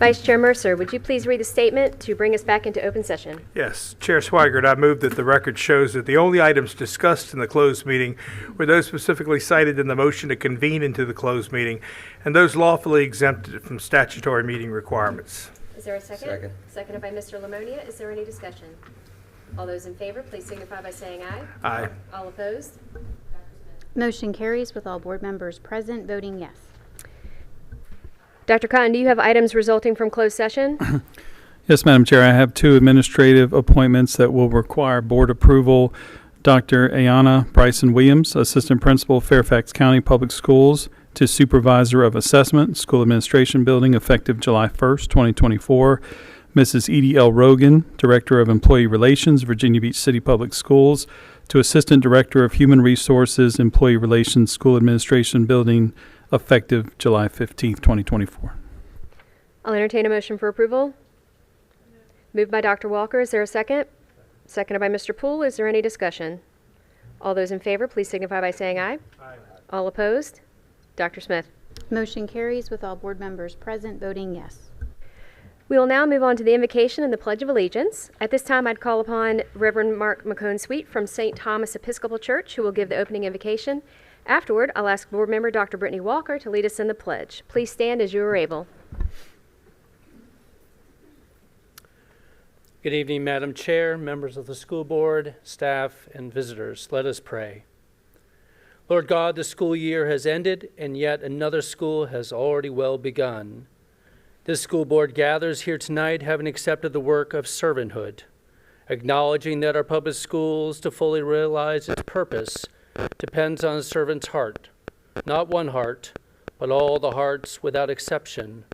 Vice Chair Mercer, would you please read the statement to bring us back into open session? Yes. Chair Swigert, I move that the record shows that the only items discussed in the closed meeting were those specifically cited in the motion to convene into the closed meeting and those lawfully exempted from statutory meeting requirements. Is there a second? Second. Seconded by Mr. Lamonia. Is there any discussion? All those in favor, please signify by saying aye. Aye. All opposed? Motion carries with all board members present voting yes. Dr. Cotton, do you have items resulting from closed session? Yes, Madam Chair. I have 2 administrative appointments that will require board approval. Dr. Ayana Bryson Williams, Assistant Principal, Fairfax County Public Schools, to Supervisor of Assessment, School Administration Building, effective July 1st, 2024. Mrs. Edie L. Rogan, Director of Employee Relations, Virginia Beach City Public Schools, to Assistant Director of Human Resources, Employee Relations, School Administration Building, effective July 15th, 2024. I'll entertain a motion for approval. Moved by Dr. Walker. Is there a second? Seconded by Mr. Poole. Is there any discussion? All those in favor, please signify by saying aye. Aye. All opposed? Dr. Smith. Motion carries with all board members present voting yes. We will now move on to the invocation and the Pledge of Allegiance. At this time, I'd call upon Reverend Mark McCone-Sweet from St. Thomas Episcopal Church, who will give the opening invocation. Afterward, I'll ask Board Member Dr. Brittany Walker to lead us in the pledge. Please stand as you are able. Good evening, Madam Chair, members of the school board, staff, and visitors. Let us pray. Lord God, the school year has ended, and yet another school has already well begun. This school board gathers here tonight having accepted the work of servanthood, acknowledging that our public schools, to fully realize its purpose, depends on a servant's heart, not one heart, but all the hearts without exception.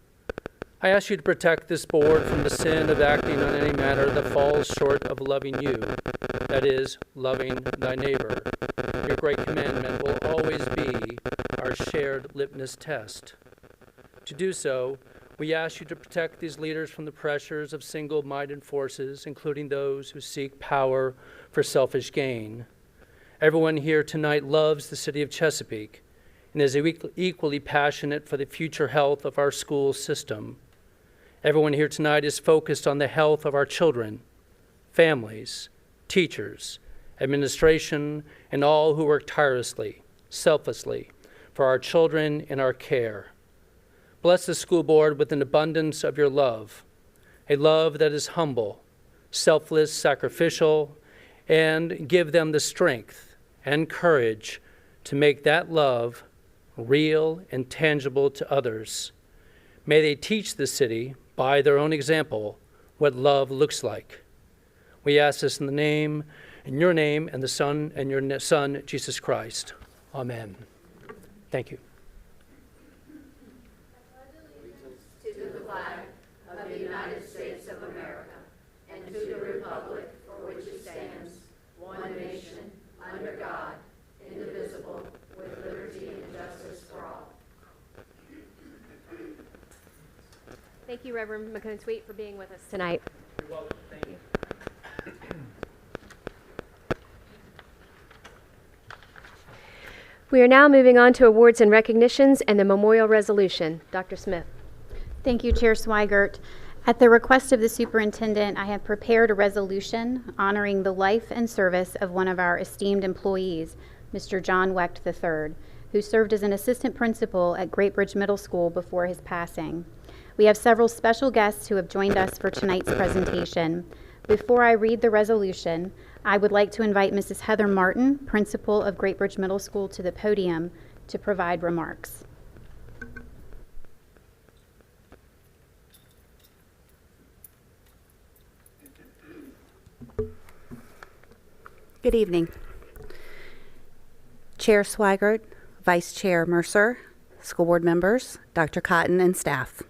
I ask you to protect this board from the sin of acting on any matter that falls short of loving you, that is, loving thy neighbor. Your great commandment will always be our shared litmus test. To do so, we ask you to protect these leaders from the pressures of single-minded forces, including those who seek power for selfish gain. Everyone here tonight loves the city of Chesapeake and is equally passionate for the future health of our school system. Everyone here tonight is focused on the health of our children, families, teachers, administration, and all who work tirelessly, selflessly, for our children and our care. Bless the school board with an abundance of your love, a love that is humble, selfless, sacrificial, and give them the strength and courage to make that love real and tangible to others. May they teach the city, by their own example, what love looks like. We ask this in your name, and the Son, and your Son, Jesus Christ. Amen. Thank you. To the flag of the United States of America, and to the republic for which it stands, one nation, under God, indivisible, with liberty and justice for all. Thank you, Reverend McCone-Sweet, for being with us tonight. You're welcome. Thank you. We are now moving on to awards and recognitions and the memorial resolution. Dr. Smith. Thank you, Chair Swigert. At the request of the superintendent, I have prepared a resolution honoring the life and service of one of our esteemed employees, Mr. John Wecht III, who served as an assistant principal at Great Bridge Middle School before his passing. We have several special guests who have joined us for tonight's presentation. Before I read the resolution, I would like to invite Mrs. Heather Martin, principal of Great Bridge Middle School, to the podium to provide remarks. Good evening. Chair Swigert, Vice Chair Mercer, school board members, Dr. Cotton, and staff.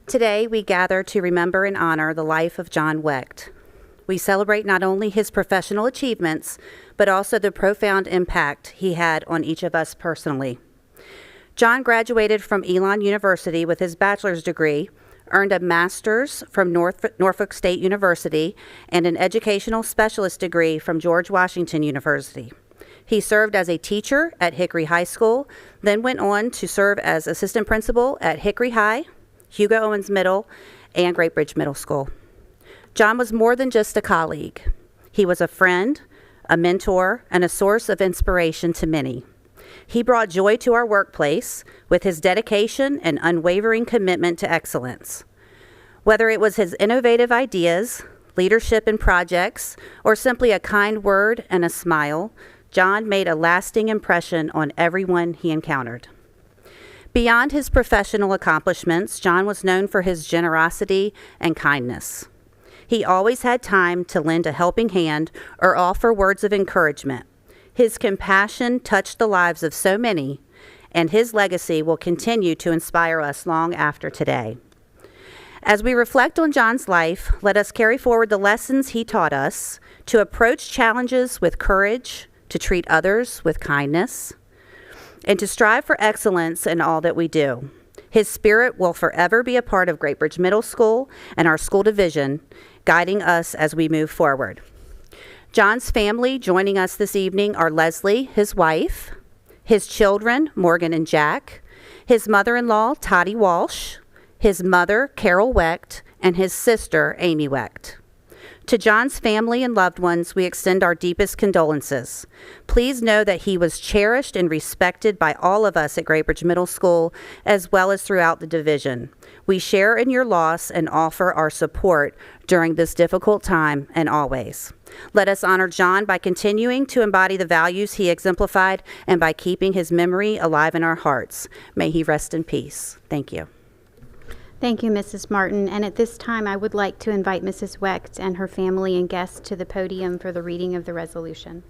Today, we gather to remember and honor the life of John Wecht. We celebrate not only his professional achievements, but also the profound impact he had on each of us personally. John graduated from Elon University with his bachelor's degree, earned a master's from Norfolk State University, and an educational specialist degree from George Washington University. He served as a teacher at Hickory High School, then went on to serve as assistant principal at Hickory High, Hugo Owens Middle, and Great Bridge Middle School. John was more than just a colleague. He was a friend, a mentor, and a source of inspiration to many. He brought joy to our workplace with his dedication and unwavering commitment to excellence. Whether it was his innovative ideas, leadership in projects, or simply a kind word and a smile, John made a lasting impression on everyone he encountered. Beyond his professional accomplishments, John was known for his generosity and kindness. He always had time to lend a helping hand or offer words of encouragement. His compassion touched the lives of so many, and his legacy will continue to inspire us long after today. As we reflect on John's life, let us carry forward the lessons he taught us to approach challenges with courage, to treat others with kindness, and to strive for excellence in all that we do. His spirit will forever be a part of Great Bridge Middle School and our school division, guiding us as we move forward. John's family joining us this evening are Leslie, his wife, his children, Morgan and Jack, his mother-in-law, Toddy Walsh, his mother, Carol Wecht, and his sister, Amy Wecht. To John's family and loved ones, we extend our deepest condolences. Please know that he was cherished and respected by all of us at Great Bridge Middle School, as well as throughout the division. We share in your loss and offer our support during this difficult time and always. Let us honor John by continuing to embody the values he exemplified and by keeping his memory alive in our hearts. May he rest in peace. Thank you. Thank you, Mrs. Martin. And at this time, I would like to invite Mrs. Wecht and her family and guests to the podium for the reading of the resolution.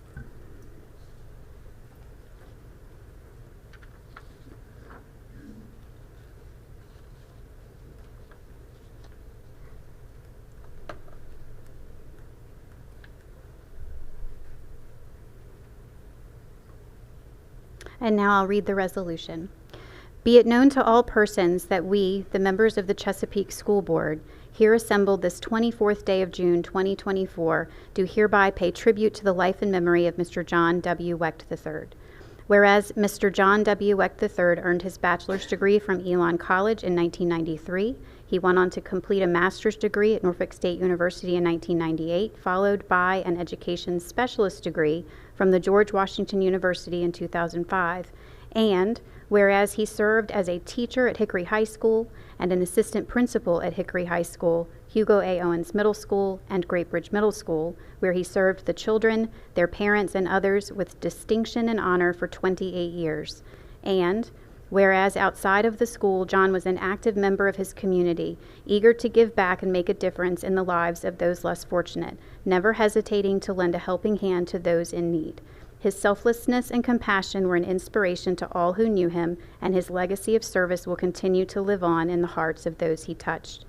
And now I'll read the resolution. Be it known to all persons that we, the members of the Chesapeake School Board, here assembled this 24th day of June 2024, do hereby pay tribute to the life and memory of Mr. John W. Wecht III. Whereas Mr. John W. Wecht III earned his bachelor's degree from Elon College in 1993, he went on to complete a master's degree at Norfolk State University in 1998, followed by an education specialist degree from the George Washington University in 2005, and whereas he served as a teacher at Hickory High School and an assistant principal at Hickory High School, Hugo A. Owens Middle School, and Great Bridge Middle School, where he served the children, their parents, and others with distinction and honor for 28 years. And whereas outside of the school, John was an active member of his community, eager to give back and make a difference in the lives of those less fortunate, never hesitating to lend a helping hand to those in need. His selflessness and compassion were an inspiration to all who knew him, and his legacy of service will continue to live on in the hearts of those he touched.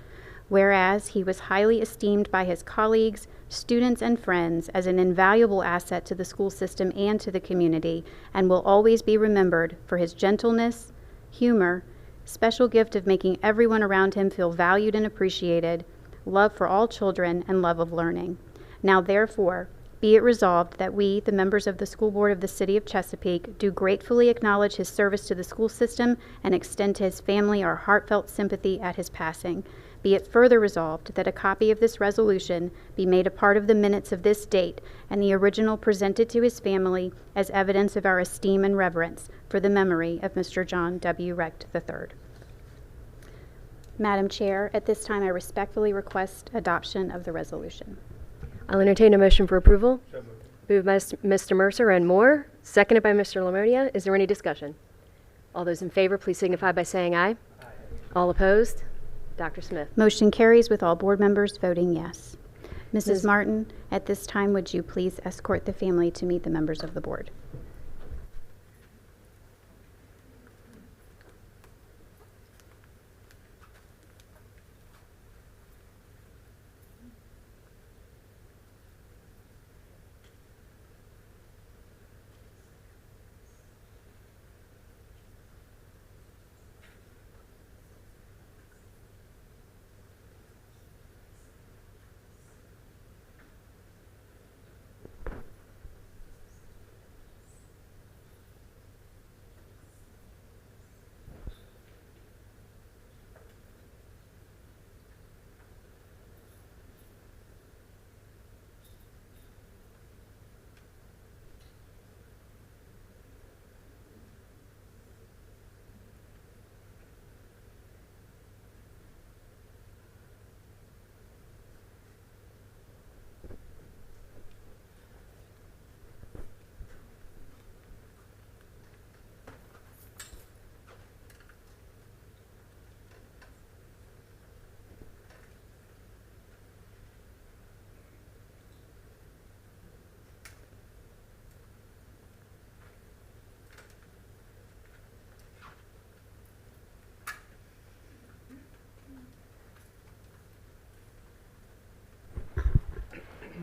Whereas he was highly esteemed by his colleagues, students, and friends as an invaluable asset to the school system and to the community, and will always be remembered for his gentleness, humor, special gift of making everyone around him feel valued and appreciated, love for all children, and love of learning. Now therefore, be it resolved that we, the members of the School Board of the City of Chesapeake, do gratefully acknowledge his service to the school system and extend to his family our heartfelt sympathy at his passing. Be it further resolved that a copy of this resolution be made a part of the minutes of this date and the original presented to his family as evidence of our esteem and reverence for the memory of Mr. John W. Wecht III. Madam Chair, at this time I respectfully request adoption of the resolution. I'll entertain a motion for approval. Moved by Mr. Mercer and Moore, seconded by Mr. Lamodia. Is there any discussion? All those in favor, please signify by saying aye. Aye. All opposed? Dr. Smith. Motion carries with all board members voting yes. Mrs. Martin, at this time, would you please escort the family to meet the members of the board?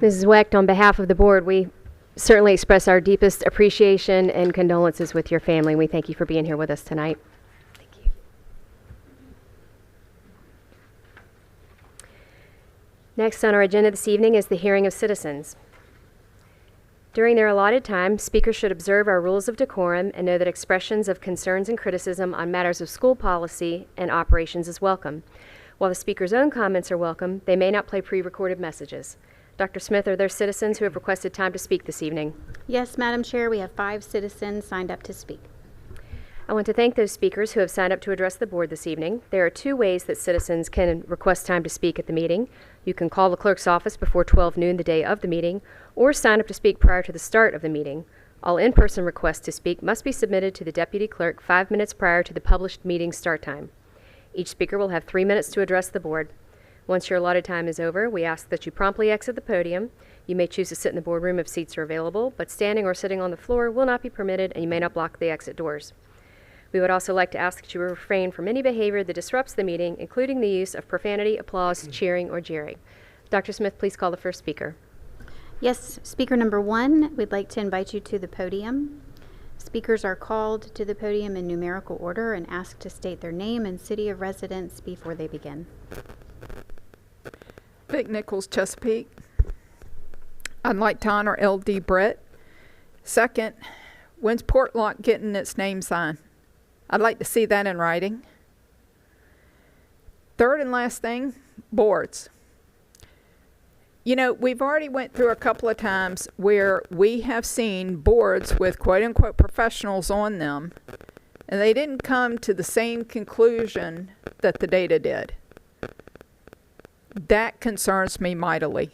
Mrs. Wecht, on behalf of the board, we certainly express our deepest appreciation and condolences with your family. We thank you for being here with us tonight. Thank you. Next on our agenda this evening is the hearing of citizens. During their allotted time, speakers should observe our rules of decorum and know that expressions of concerns and criticism on matters of school policy and operations is welcome. While the speaker's own comments are welcome, they may not play pre-recorded messages. Dr. Smith, are there citizens who have requested time to speak this evening? Yes, Madam Chair, we have 5 citizens signed up to speak. I want to thank those speakers who have signed up to address the board this evening. There are 2 ways that citizens can request time to speak at the meeting. You can call the clerk's office before 12 noon the day of the meeting, or sign up to speak prior to the start of the meeting. All in-person requests to speak must be submitted to the deputy clerk 5 minutes prior to the published meeting start time. Each speaker will have 3 minutes to address the board. Once your allotted time is over, we ask that you promptly exit the podium. You may choose to sit in the boardroom if seats are available, but standing or sitting on the floor will not be permitted, and you may not block the exit doors. We would also like to ask that you refrain from any behavior that disrupts the meeting, including the use of profanity, applause, cheering, or jeering. Dr. Smith, please call the first speaker. Yes, speaker number 1, we'd like to invite you to the podium. Speakers are called to the podium in numerical order and asked to state their name and city of residence before they begin. Vic Nichols, Chesapeake. I'd like to honor L.D. Brett. Second, when's Portlock getting its name sign? I'd like to see that in writing. Third and last thing, boards. You know, we've already went through a couple of times where we have seen boards with quote-unquote professionals on them, and they didn't come to the same conclusion that the data did. That concerns me mightily,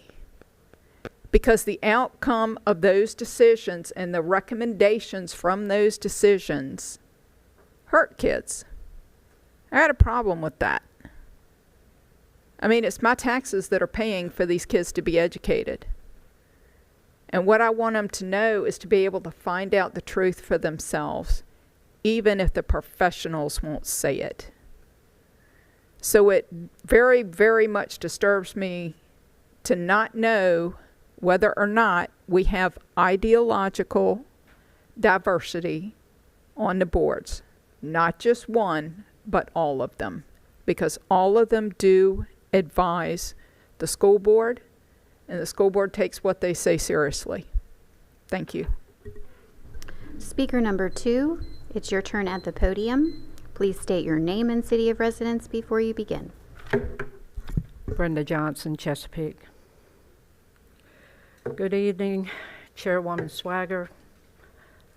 because the outcome of those decisions and the recommendations from those decisions hurt kids. I had a problem with that. I mean, it's my taxes that are paying for these kids to be educated. And what I want them to know is to be able to find out the truth for themselves, even if the professionals won't say it. So it very, very much disturbs me to not know whether or not we have ideological diversity on the boards. Not just one, but all of them. Because all of them do advise the school board, and the school board takes what they say seriously. Thank you. Speaker number 2, it's your turn at the podium. Please state your name and city of residence before you begin. Brenda Johnson, Chesapeake. Good evening, Chairwoman Swagger,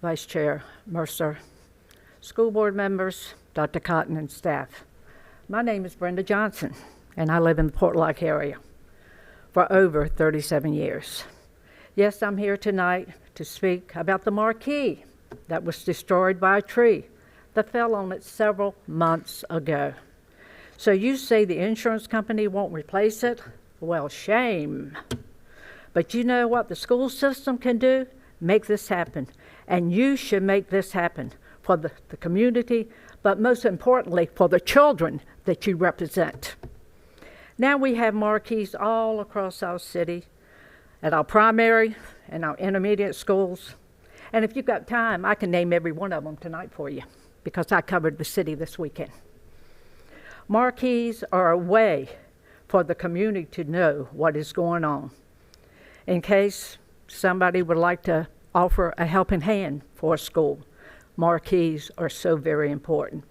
Vice Chair Mercer, school board members, Dr. Cotton, and staff. My name is Brenda Johnson, and I live in the Portlock area for over 37 years. Yes, I'm here tonight to speak about the marquee that was destroyed by a tree that fell on it several months ago. So you say the insurance company won't replace it? Well, shame. But you know what the school system can do? Make this happen. And you should make this happen for the community, but most importantly, for the children that you represent. Now we have marquees all across our city, at our primary and our intermediate schools. And if you've got time, I can name every one of them tonight for you, because I covered the city this weekend. Marquees are a way for the community to know what is going on, in case somebody would like to offer a helping hand for a school. Marquees are so very important.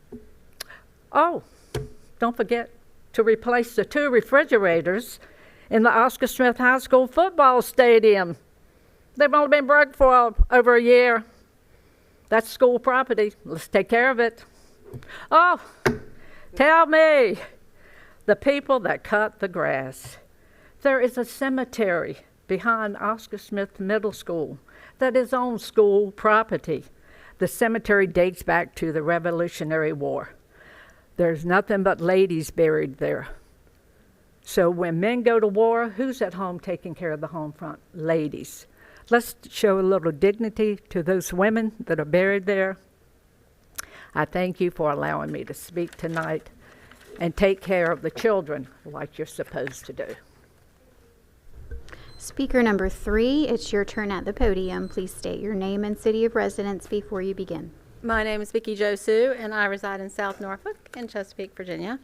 Oh, don't forget to replace the 2 refrigerators in the Oscar Smith High School football stadium. They've only been broke for over a year. That's school property. Let's take care of it. Oh, tell me, the people that cut the grass. There is a cemetery behind Oscar Smith Middle School that is on school property. The cemetery dates back to the Revolutionary War. There's nothing but ladies buried there. So when men go to war, who's at home taking care of the home front? Ladies. Let's show a little dignity to those women that are buried there. I thank you for allowing me to speak tonight, and take care of the children like you're supposed to do. Speaker number 3, it's your turn at the podium. Please state your name and city of residence before you begin. My name is Vicki Josu, and I reside in South Norfolk in Chesapeake, Virginia.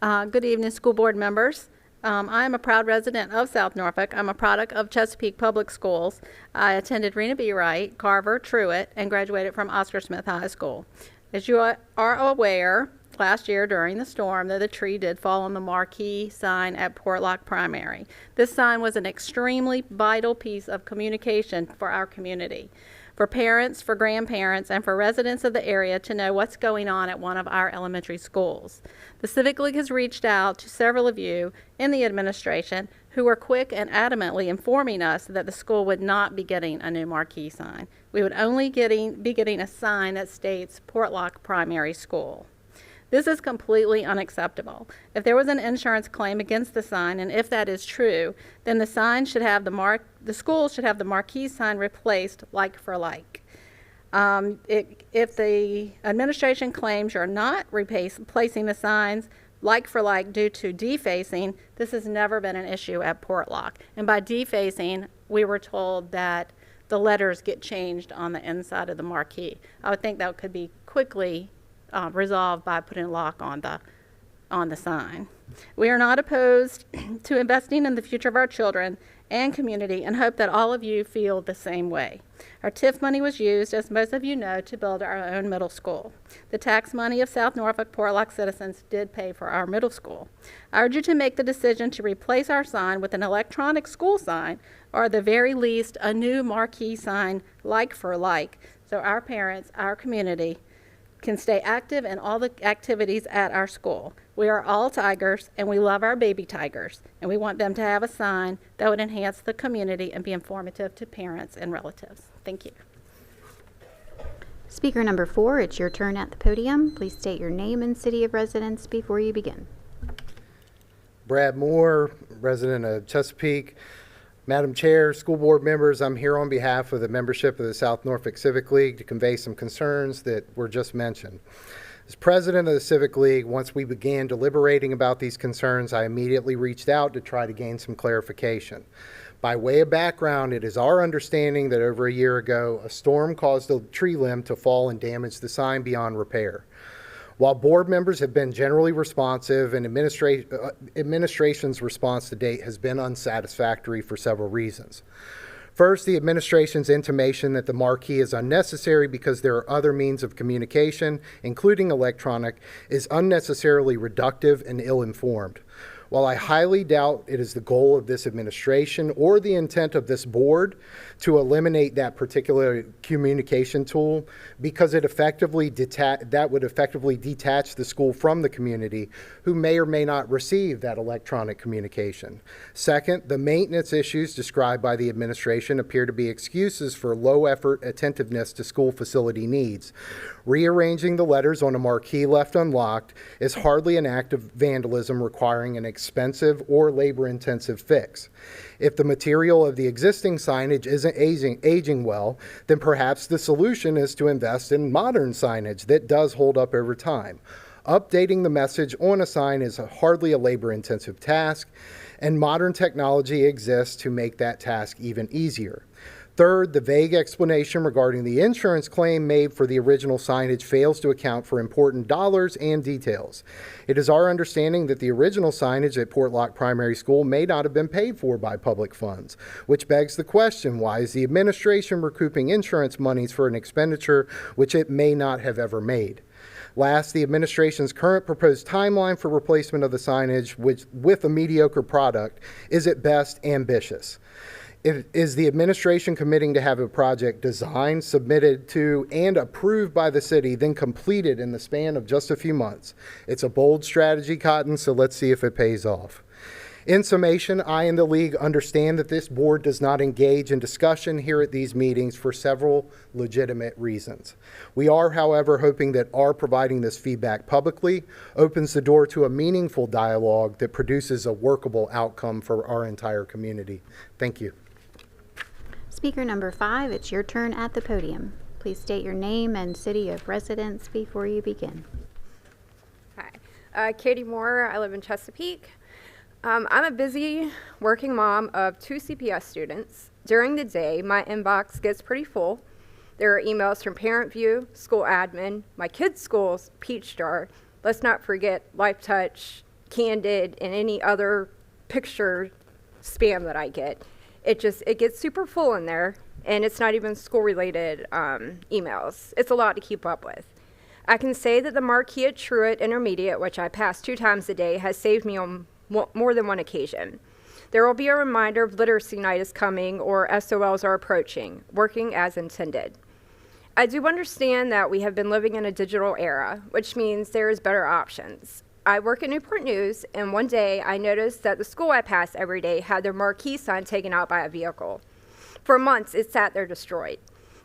Good evening, school board members. I am a proud resident of South Norfolk. I'm a product of Chesapeake Public Schools. I attended Rena B. Wright, Carver, Truett, and graduated from Oscar Smith High School. As you are aware, last year during the storm, that the tree did fall on the marquee sign at Portlock Primary. This sign was an extremely vital piece of communication for our community, for parents, for grandparents, and for residents of the area to know what's going on at one of our elementary schools. The Civic League has reached out to several of you in the administration who were quick and adamantly informing us that the school would not be getting a new marquee sign. We would only be getting a sign that states Portlock Primary School. This is completely unacceptable. If there was an insurance claim against the sign, and if that is true, then the sign should have the school should have the marquee sign replaced like for like. If the administration claims you're not replacing the signs like for like due to defacing, this has never been an issue at Portlock. And by defacing, we were told that the letters get changed on the inside of the marquee. I would think that could be quickly resolved by putting a lock on the sign. We are not opposed to investing in the future of our children and community and hope that all of you feel the same way. Our TIF money was used, as most of you know, to build our own middle school. The tax money of South Norfolk Portlock citizens did pay for our middle school. I urge you to make the decision to replace our sign with an electronic school sign, or at the very least, a new marquee sign like for like, so our parents, our community, can stay active in all the activities at our school. We are all Tigers, and we love our baby Tigers, and we want them to have a sign that would enhance the community and be informative to parents and relatives. Thank you. Speaker number 4, it's your turn at the podium. Please state your name and city of residence before you begin. Brad Moore, resident of Chesapeake. Madam Chair, school board members, I'm here on behalf of the membership of the South Norfolk Civic League to convey some concerns that were just mentioned. As president of the Civic League, once we began deliberating about these concerns, I immediately reached out to try to gain some clarification. By way of background, it is our understanding that over a year ago, a storm caused a tree limb to fall and damage the sign beyond repair. While board members have been generally responsive and administration's response to date has been unsatisfactory for several reasons. First, the administration's intimation that the marquee is unnecessary because there are other means of communication, including electronic, is unnecessarily reductive and ill-informed. While I highly doubt it is the goal of this administration or the intent of this board to eliminate that particular communication tool, because it would effectively detach the school from the community who may or may not receive that electronic communication. Second, the maintenance issues described by the administration appear to be excuses for low effort attentiveness to school facility needs. Rearranging the letters on a marquee left unlocked is hardly an act of vandalism requiring an expensive or labor-intensive fix. If the material of the existing signage isn't aging well, then perhaps the solution is to invest in modern signage that does hold up over time. Updating the message on a sign is hardly a labor-intensive task, and modern technology exists to make that task even easier. Third, the vague explanation regarding the insurance claim made for the original signage fails to account for important dollars and details. It is our understanding that the original signage at Portlock Primary School may not have been paid for by public funds, which begs the question, why is the administration recouping insurance monies for an expenditure which it may not have ever made? Last, the administration's current proposed timeline for replacement of the signage with a mediocre product is at best ambitious. Is the administration committing to have a project designed, submitted to, and approved by the city, then completed in the span of just a few months? It's a bold strategy, Cotton, so let's see if it pays off. In summation, I and the League understand that this board does not engage in discussion here at these meetings for several legitimate reasons. We are, however, hoping that our providing this feedback publicly opens the door to a meaningful dialogue that produces a workable outcome for our entire community. Thank you. Speaker number 5, it's your turn at the podium. Please state your name and city of residence before you begin. Hi, Katie Moore. I live in Chesapeake. I'm a busy working mom of 2 CPS students. During the day, my inbox gets pretty full. There are emails from Parent View, school admin, my kids' schools, Peach Jar. Let's not forget Life Touch, Candid, and any other picture spam that I get. It gets super full in there, and it's not even school-related emails. It's a lot to keep up with. I can say that the marquee at Truett Intermediate, which I pass 2 times a day, has saved me on more than one occasion. There will be a reminder of literacy night is coming or SOLs are approaching, working as intended. I do understand that we have been living in a digital era, which means there is better options. I work at Newport News, and one day I noticed that the school I pass every day had their marquee sign taken out by a vehicle. For months, it sat there destroyed.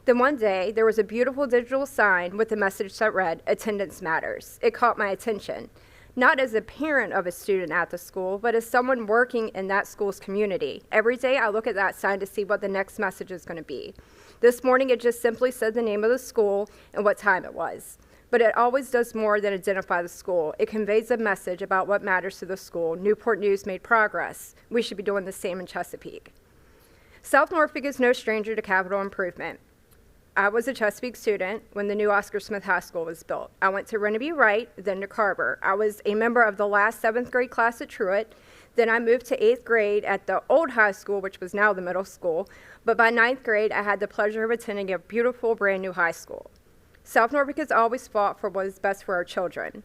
Then one day, there was a beautiful digital sign with a message that read, "Attendance matters." It caught my attention, not as a parent of a student at the school, but as someone working in that school's community. Every day, I look at that sign to see what the next message is going to be. This morning, it just simply said the name of the school and what time it was. But it always does more than identify the school. It conveys a message about what matters to the school. Newport News made progress. We should be doing the same in Chesapeake. South Norfolk is no stranger to capital improvement. I was a Chesapeake student when the new Oscar Smith High School was built. I went to Reneby Wright, then to Carver. I was a member of the last 7th grade class at Truett. Then I moved to 8th grade at the old high school, which was now the middle school. But by 9th grade, I had the pleasure of attending a beautiful brand new high school. South Norfolk has always fought for what is best for our children.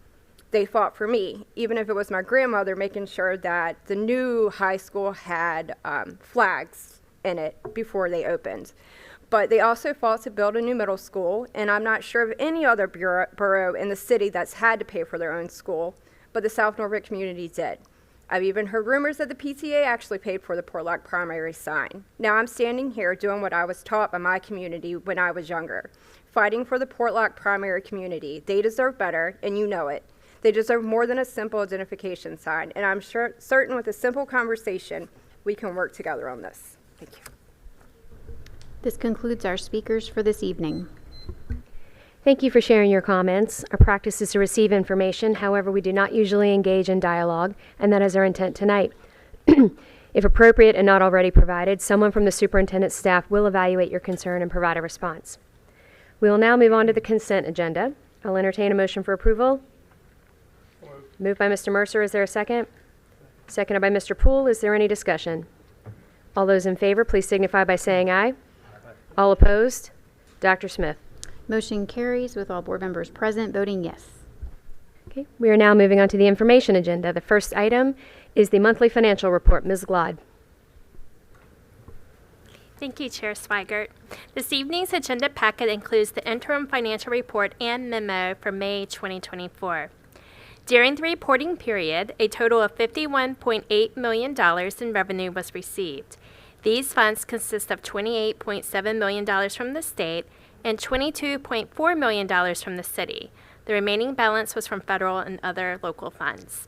They fought for me, even if it was my grandmother making sure that the new high school had flags in it before they opened. But they also fought to build a new middle school, and I'm not sure of any other borough in the city that's had to pay for their own school, but the South Norfolk community did. I've even heard rumors that the PTA actually paid for the Portlock primary sign. Now I'm standing here doing what I was taught by my community when I was younger, fighting for the Portlock primary community. They deserve better, and you know it. They deserve more than a simple identification sign, and I'm certain with a simple conversation, we can work together on this. Thank you. This concludes our speakers for this evening. Thank you for sharing your comments. Our practice is to receive information. However, we do not usually engage in dialogue, and that is our intent tonight. If appropriate and not already provided, someone from the superintendent's staff will evaluate your concern and provide a response. We will now move on to the consent agenda. I'll entertain a motion for approval. Moved by Mr. Mercer. Is there a second? Seconded by Mr. Poole. Is there any discussion? All those in favor, please signify by saying aye. All opposed? Dr. Smith. Motion carries with all board members present voting yes. Okay, we are now moving on to the information agenda. The first item is the monthly financial report. Ms. Glod. Thank you, Chair Swigert. This evening's agenda packet includes the interim financial report and memo for May 2024. During the reporting period, a total of $51.8 million in revenue was received. These funds consist of $28.7 million from the state and $22.4 million from the city. The remaining balance was from federal and other local funds.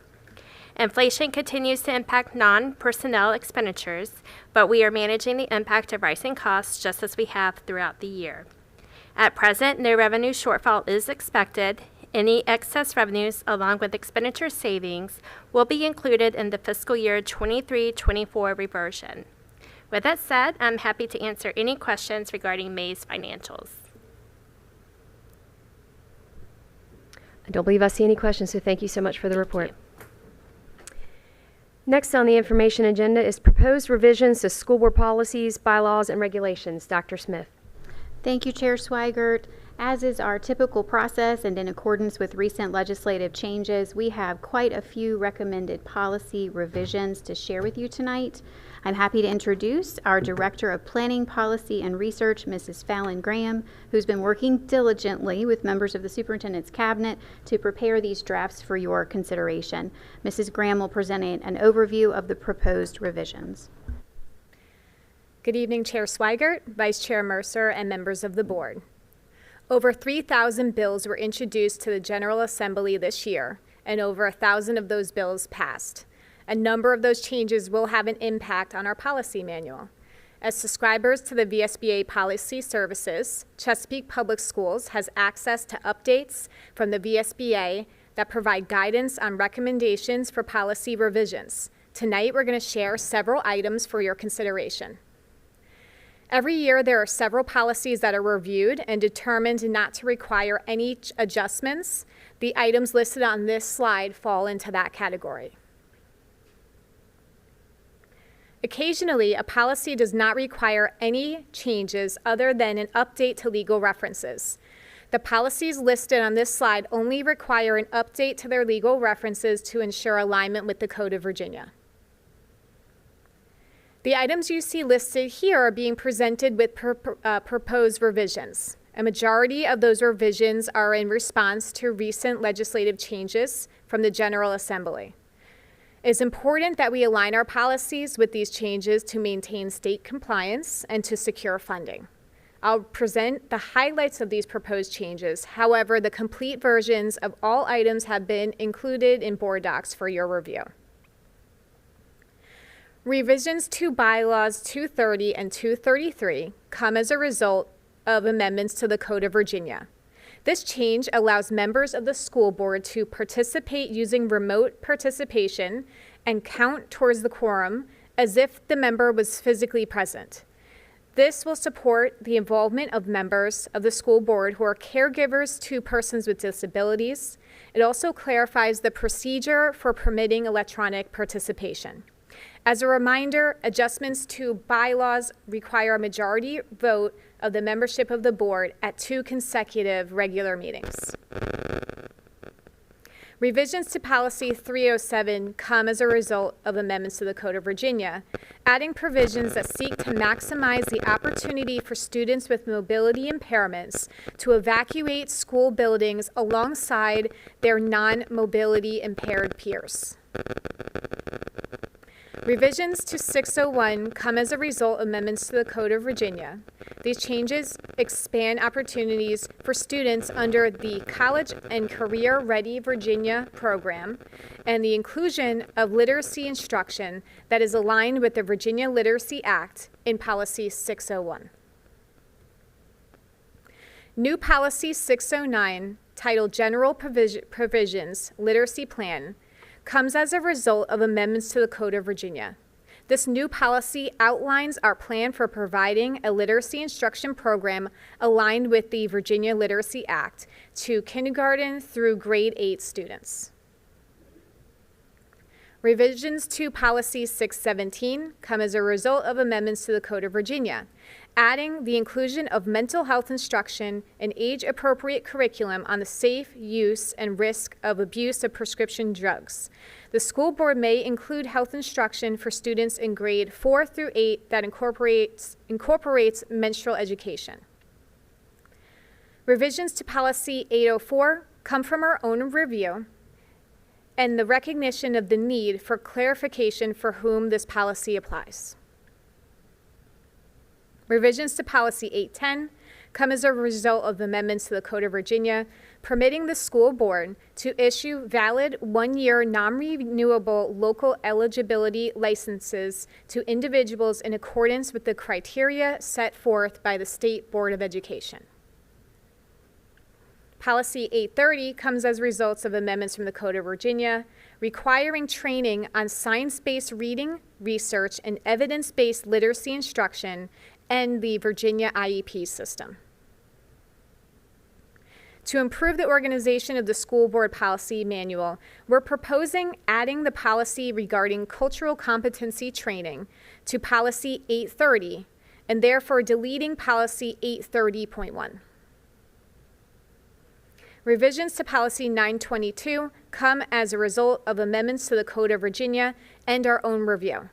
Inflation continues to impact non-personnel expenditures, but we are managing the impact of rising costs just as we have throughout the year. At present, no revenue shortfall is expected. Any excess revenues, along with expenditure savings, will be included in the fiscal year 23-24 reversion. With that said, I'm happy to answer any questions regarding May's financials. I don't believe I see any questions, so thank you so much for the report. Next on the information agenda is proposed revisions to school board policies, bylaws, and regulations. Dr. Smith. Thank you, Chair Swigert. As is our typical process and in accordance with recent legislative changes, we have quite a few recommended policy revisions to share with you tonight. I'm happy to introduce our Director of Planning, Policy, and Research, Mrs. Fallon Graham, who's been working diligently with members of the Superintendent's Cabinet to prepare these drafts for your consideration. Mrs. Graham will present an overview of the proposed revisions. Good evening, Chair Swigert, Vice Chair Mercer, and members of the board. Over 3,000 bills were introduced to the General Assembly this year, and over 1,000 of those bills passed. A number of those changes will have an impact on our policy manual. As subscribers to the VSBA policy services, Chesapeake Public Schools has access to updates from the VSBA that provide guidance on recommendations for policy revisions. Tonight, we're going to share several items for your consideration. Every year, there are several policies that are reviewed and determined not to require any adjustments. The items listed on this slide fall into that category. Occasionally, a policy does not require any changes other than an update to legal references. The policies listed on this slide only require an update to their legal references to ensure alignment with the Code of Virginia. The items you see listed here are being presented with proposed revisions. A majority of those revisions are in response to recent legislative changes from the General Assembly. It's important that we align our policies with these changes to maintain state compliance and to secure funding. I'll present the highlights of these proposed changes. However, the complete versions of all items have been included in board docs for your review. Revisions to bylaws 230 and 233 come as a result of amendments to the Code of Virginia. This change allows members of the school board to participate using remote participation and count towards the quorum as if the member was physically present. This will support the involvement of members of the school board who are caregivers to persons with disabilities. It also clarifies the procedure for permitting electronic participation. As a reminder, adjustments to bylaws require a majority vote of the membership of the board at 2 consecutive regular meetings. Revisions to Policy 307 come as a result of amendments to the Code of Virginia, adding provisions that seek to maximize the opportunity for students with mobility impairments to evacuate school buildings alongside their non-mobility impaired peers. Revisions to 601 come as a result of amendments to the Code of Virginia. These changes expand opportunities for students under the College and Career Ready Virginia program and the inclusion of literacy instruction that is aligned with the Virginia Literacy Act in Policy 601. New Policy 609, titled General Provisions Literacy Plan, comes as a result of amendments to the Code of Virginia. This new policy outlines our plan for providing a literacy instruction program aligned with the Virginia Literacy Act to kindergarten through grade 8 students. Revisions to Policy 617 come as a result of amendments to the Code of Virginia, adding the inclusion of mental health instruction and age-appropriate curriculum on the safe use and risk of abuse of prescription drugs. The school board may include health instruction for students in grade 4 through 8 that incorporates menstrual education. Revisions to Policy 804 come from our own review and the recognition of the need for clarification for whom this policy applies. Revisions to Policy 810 come as a result of amendments to the Code of Virginia, permitting the school board to issue valid 1-year non-renewable local eligibility licenses to individuals in accordance with the criteria set forth by the State Board of Education. Policy 830 comes as results of amendments from the Code of Virginia, requiring training on science-based reading, research, and evidence-based literacy instruction and the Virginia IEP system. To improve the organization of the school board policy manual, we're proposing adding the policy regarding cultural competency training to Policy 830 and therefore deleting Policy 830.1. Revisions to Policy 922 come as a result of amendments to the Code of Virginia and our own review.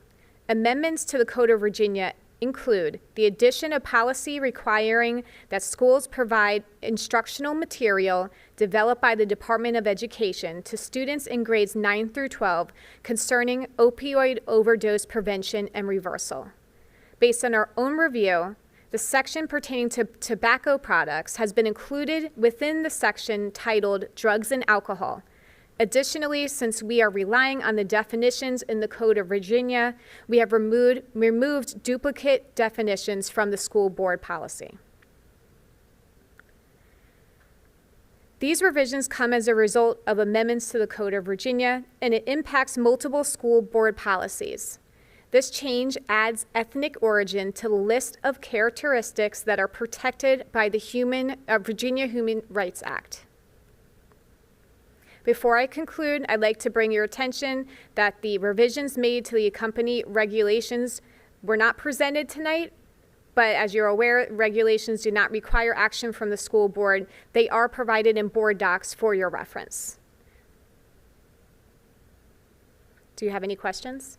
Amendments to the Code of Virginia include the addition of policy requiring that schools provide instructional material developed by the Department of Education to students in grades 9 through 12 concerning opioid overdose prevention and reversal. Based on our own review, the section pertaining to tobacco products has been included within the section titled Drugs and Alcohol. Additionally, since we are relying on the definitions in the Code of Virginia, we have removed duplicate definitions from the school board policy. These revisions come as a result of amendments to the Code of Virginia, and it impacts multiple school board policies. This change adds ethnic origin to the list of characteristics that are protected by the Virginia Human Rights Act. Before I conclude, I'd like to bring your attention that the revisions made to the accompanying regulations were not presented tonight, but as you're aware, regulations do not require action from the school board. They are provided in board docs for your reference. Do you have any questions?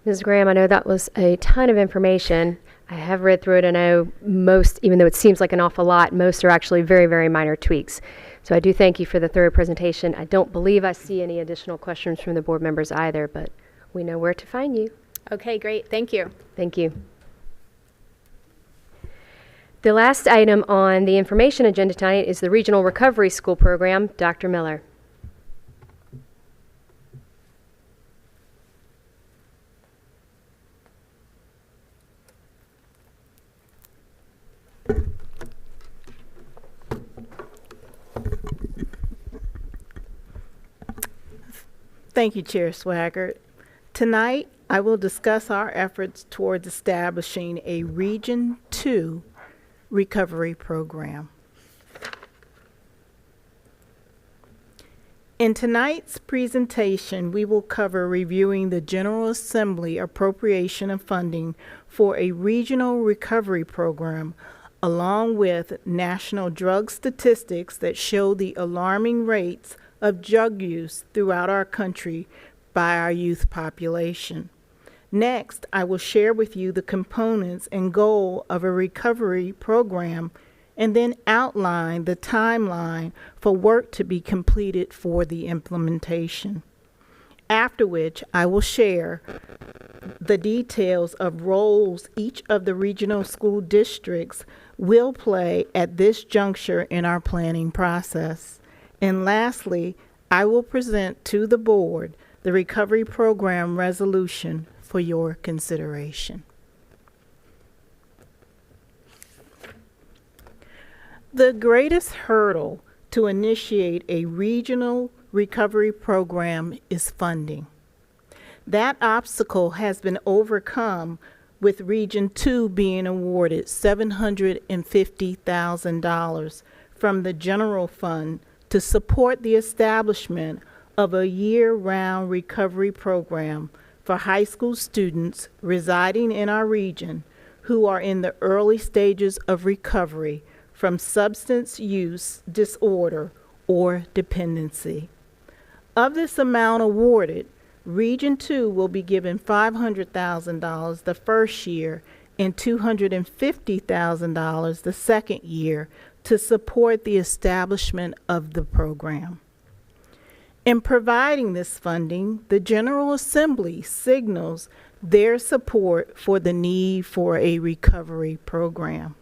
Ms. Graham, I know that was a ton of information. I have read through it. I know most, even though it seems like an awful lot, most are actually very, very minor tweaks. So I do thank you for the thorough presentation. I don't believe I see any additional questions from the board members either, but we know where to find you. Okay, great. Thank you. Thank you. The last item on the information agenda tonight is the Regional Recovery School Program. Dr. Miller. Thank you, Chair Swaggart. Tonight, I will discuss our efforts towards establishing a Region 2 recovery program. In tonight's presentation, we will cover reviewing the General Assembly appropriation of funding for a regional recovery program, along with national drug statistics that show the alarming rates of drug use throughout our country by our youth population. Next, I will share with you the components and goal of a recovery program, and then outline the timeline for work to be completed for the implementation. After which, I will share the details of roles each of the regional school districts will play at this juncture in our planning process. And lastly, I will present to the board the recovery program resolution for your consideration. The greatest hurdle to initiate a regional recovery program is funding. That obstacle has been overcome with Region 2 being awarded $750,000 from the general fund to support the establishment of a year-round recovery program for high school students residing in our region who are in the early stages of recovery from substance use disorder or dependency. Of this amount awarded, Region 2 will be given $500,000 the first year and $250,000 the second year to support the establishment of the program. In providing this funding, the General Assembly signals their support for the need for a recovery program.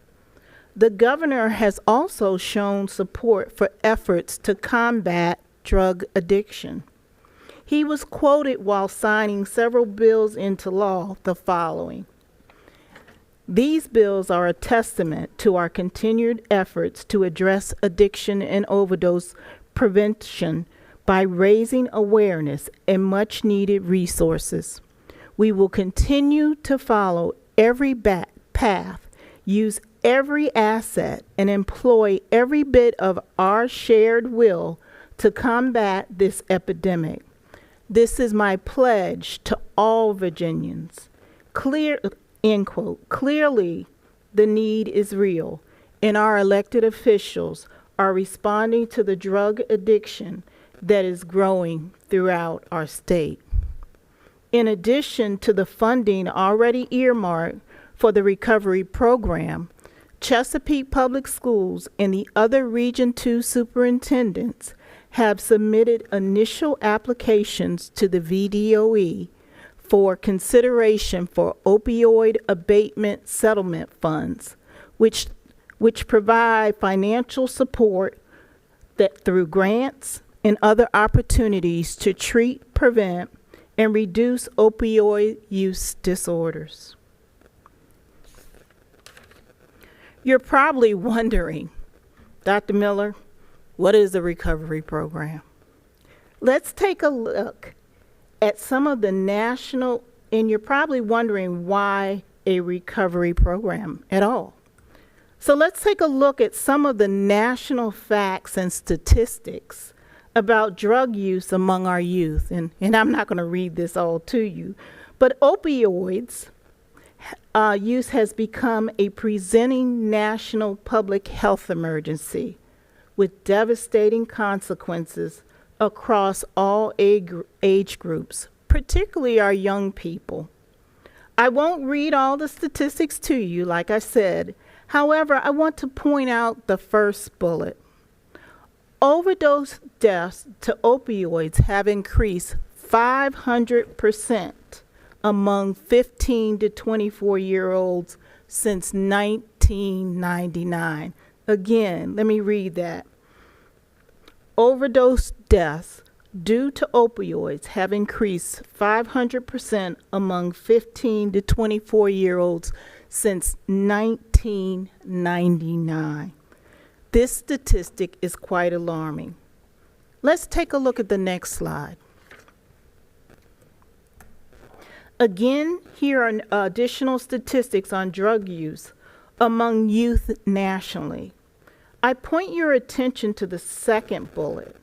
The governor has also shown support for efforts to combat drug addiction. He was quoted while signing several bills into law the following: "These bills are a testament to our continued efforts to address addiction and overdose prevention by raising awareness and much needed resources. We will continue to follow every path, use every asset, and employ every bit of our shared will to combat this epidemic. This is my pledge to all Virginians." End quote. Clearly, the need is real, and our elected officials are responding to the drug addiction that is growing throughout our state. In addition to the funding already earmarked for the recovery program, Chesapeake Public Schools and the other Region 2 superintendents have submitted initial applications to the VDOE for consideration for opioid abatement settlement funds, which provide financial support that through grants and other opportunities to treat, prevent, and reduce opioid use disorders. You're probably wondering, Dr. Miller, what is a recovery program? Let's take a look at some of the national, and you're probably wondering why a recovery program at all. So let's take a look at some of the national facts and statistics about drug use among our youth. And I'm not going to read this all to you, but opioids use has become a presenting national public health emergency with devastating consequences across all age groups, particularly our young people. I won't read all the statistics to you, like I said. However, I want to point out the first bullet. Overdose deaths to opioids have increased 500% among 15 to 24-year-olds since 1999. Again, let me read that. Overdose deaths due to opioids have increased 500% among 15 to 24-year-olds since 1999. This statistic is quite alarming. Let's take a look at the next slide. Again, here are additional statistics on drug use among youth nationally. I point your attention to the second bullet.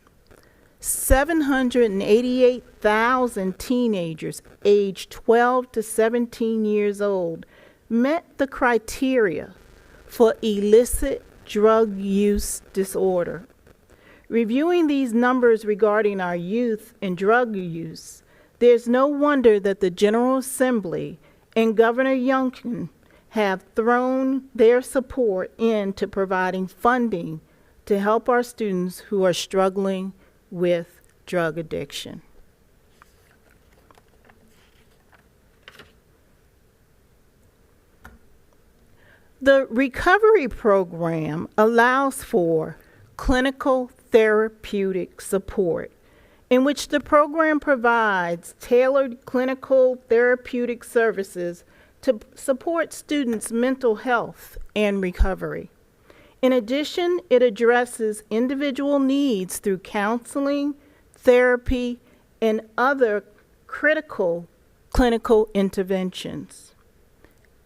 788,000 teenagers aged 12 to 17 years old met the criteria for illicit drug use disorder. Reviewing these numbers regarding our youth and drug use, there's no wonder that the General Assembly and Governor Youngkin have thrown their support into providing funding to help our students who are struggling with drug addiction. The recovery program allows for clinical therapeutic support, in which the program provides tailored clinical therapeutic services to support students' mental health and recovery. In addition, it addresses individual needs through counseling, therapy, and other critical clinical interventions.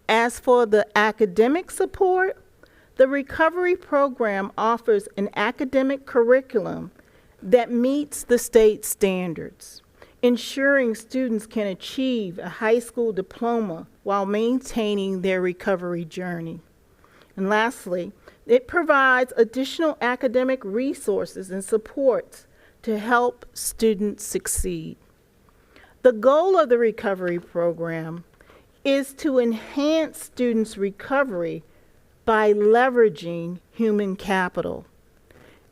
As for the academic support, the recovery program offers an academic curriculum that meets the state standards, ensuring students can achieve a high school diploma while maintaining their recovery journey. And lastly, it provides additional academic resources and supports to help students succeed. The goal of the recovery program is to enhance students' recovery by leveraging human capital.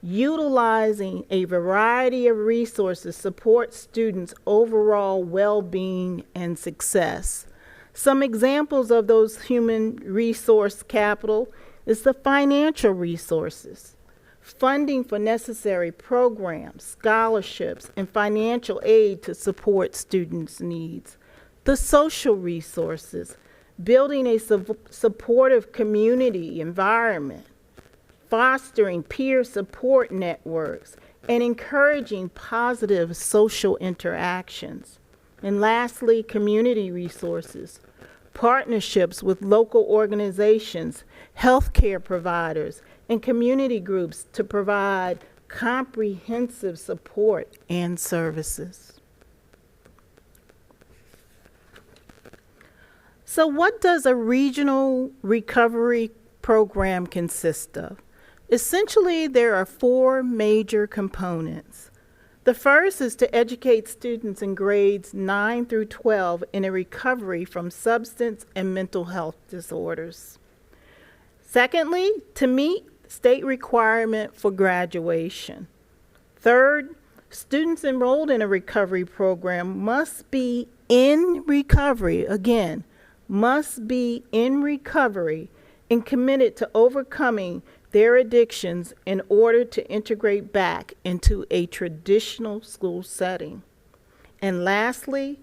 Utilizing a variety of resources supports students' overall well-being and success. Some examples of those human resource capital is the financial resources, funding for necessary programs, scholarships, and financial aid to support students' needs. The social resources, building a supportive community environment, fostering peer support networks, and encouraging positive social interactions. And lastly, community resources, partnerships with local organizations, healthcare providers, and community groups to provide comprehensive support and services. So what does a regional recovery program consist of? Essentially, there are four major components. The first is to educate students in grades 9 through 12 in a recovery from substance and mental health disorders. Secondly, to meet state requirement for graduation. Third, students enrolled in a recovery program must be in recovery, again, must be in recovery and committed to overcoming their addictions in order to integrate back into a traditional school setting. And lastly,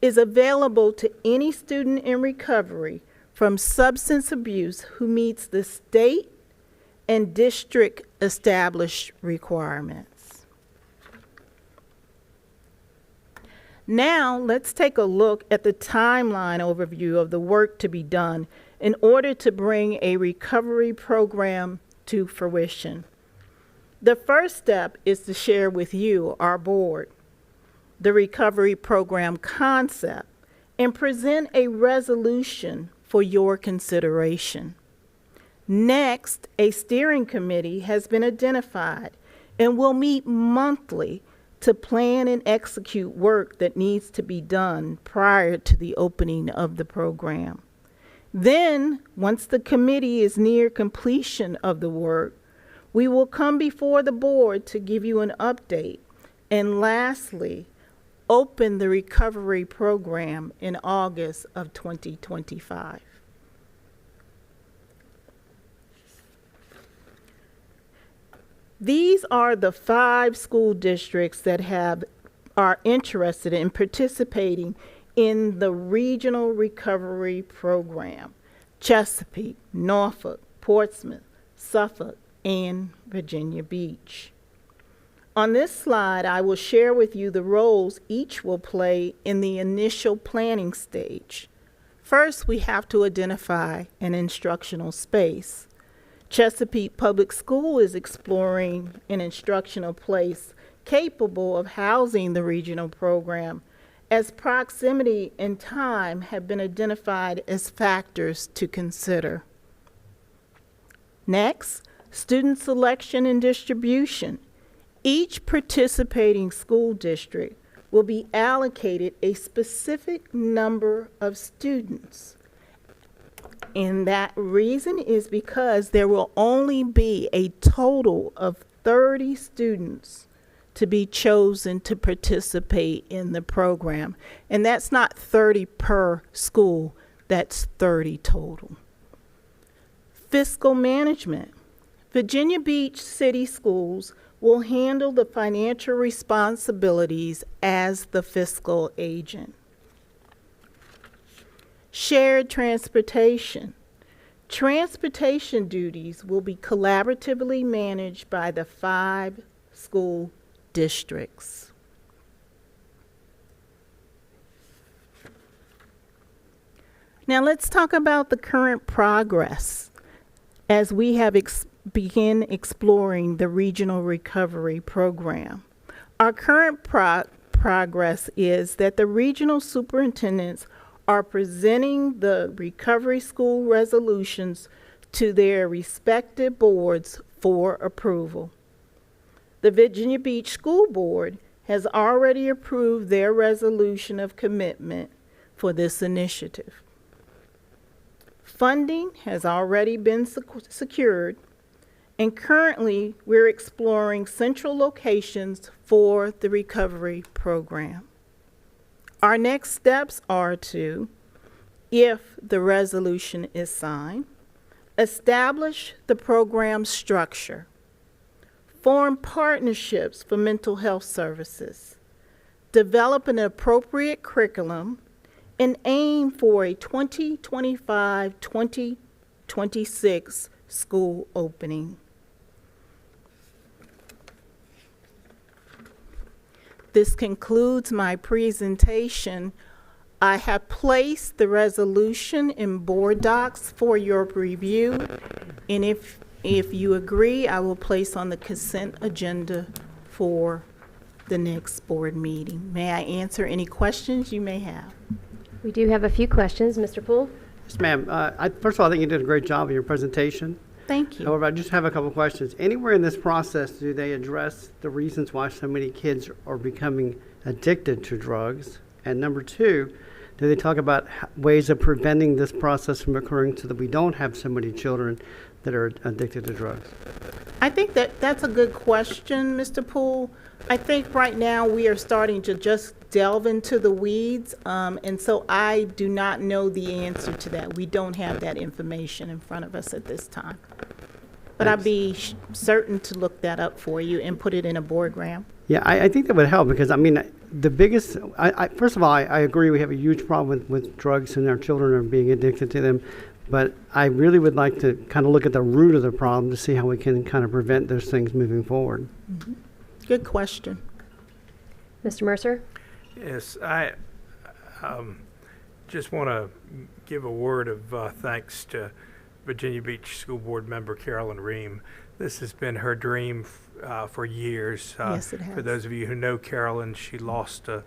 is available to any student in recovery from substance abuse who meets the state and district established requirements. Now, let's take a look at the timeline overview of the work to be done in order to bring a recovery program to fruition. The first step is to share with you, our board, the recovery program concept and present a resolution for your consideration. Next, a steering committee has been identified and will meet monthly to plan and execute work that needs to be done prior to the opening of the program. Then, once the committee is near completion of the work, we will come before the board to give you an update. And lastly, open the recovery program in August of 2025. These are the 5 school districts that are interested in participating in the Regional Recovery Program: Chesapeake, Norfolk, Portsmouth, Suffolk, and Virginia Beach. On this slide, I will share with you the roles each will play in the initial planning stage. First, we have to identify an instructional space. Chesapeake Public School is exploring an instructional place capable of housing the regional program, as proximity and time have been identified as factors to consider. Next, student selection and distribution. Each participating school district will be allocated a specific number of students. And that reason is because there will only be a total of 30 students to be chosen to participate in the program. And that's not 30 per school, that's 30 total. Fiscal management. Virginia Beach City Schools will handle the financial responsibilities as the fiscal agent. Shared transportation. Transportation duties will be collaboratively managed by the 5 school districts. Now let's talk about the current progress as we have begin exploring the Regional Recovery Program. Our current progress is that the regional superintendents are presenting the recovery school resolutions to their respective boards for approval. The Virginia Beach School Board has already approved their resolution of commitment for this initiative. Funding has already been secured, and currently we're exploring central locations for the recovery program. Our next steps are to, if the resolution is signed, establish the program structure, form partnerships for mental health services, develop an appropriate curriculum, and aim for a 2025-2026 school opening. This concludes my presentation. I have placed the resolution in board docs for your review, and if you agree, I will place on the consent agenda for the next board meeting. May I answer any questions you may have? We do have a few questions. Mr. Poole? Yes, ma'am. First of all, I think you did a great job in your presentation. Thank you. However, I just have a couple questions. Anywhere in this process do they address the reasons why so many kids are becoming addicted to drugs? And number 2, do they talk about ways of preventing this process from occurring so that we don't have so many children that are addicted to drugs? I think that's a good question, Mr. Poole. I think right now we are starting to just delve into the weeds, and so I do not know the answer to that. We don't have that information in front of us at this time. But I'd be certain to look that up for you and put it in a boardgram. Yeah, I think that would help because, I mean, the biggest, first of all, I agree we have a huge problem with drugs and our children are being addicted to them. But I really would like to kind of look at the root of the problem to see how we can kind of prevent those things moving forward. Mm-hmm. Good question. Mr. Mercer? Yes, I just want to give a word of thanks to Virginia Beach School Board member Carolyn Ream. This has been her dream for years. Yes, it has. For those of you who know Carolyn, she lost a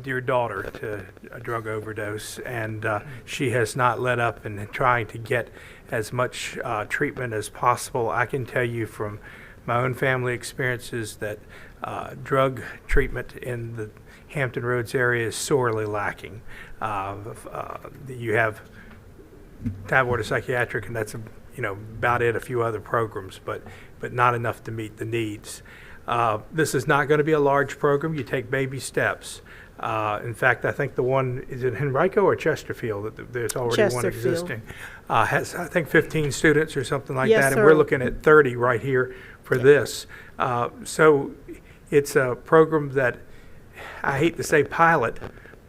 dear daughter to a drug overdose, and she has not let up in trying to get as much treatment as possible. I can tell you from my own family experiences that drug treatment in the Hampton Roads area is sorely lacking. You have Tidewater Psychiatric, and that's about it. A few other programs, but not enough to meet the needs. This is not going to be a large program. You take baby steps. In fact, I think the one is in Henrico or Chesterfield. There's already one existing. Has I think 15 students or something like Yes, that, sir. and we're looking at 30 right here for this. So it's a program that I hate to say pilot,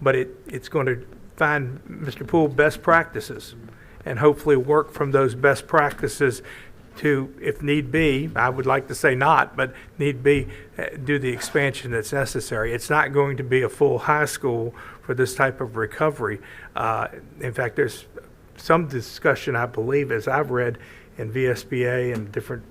but it's going to find, Mr. Poole, best practices and hopefully work from those best practices to, if need be, I would like to say not, but need be, do the expansion that's necessary. It's not going to be a full high school for this type of recovery. In fact, there's some discussion, I believe, as I've read in VSBA and different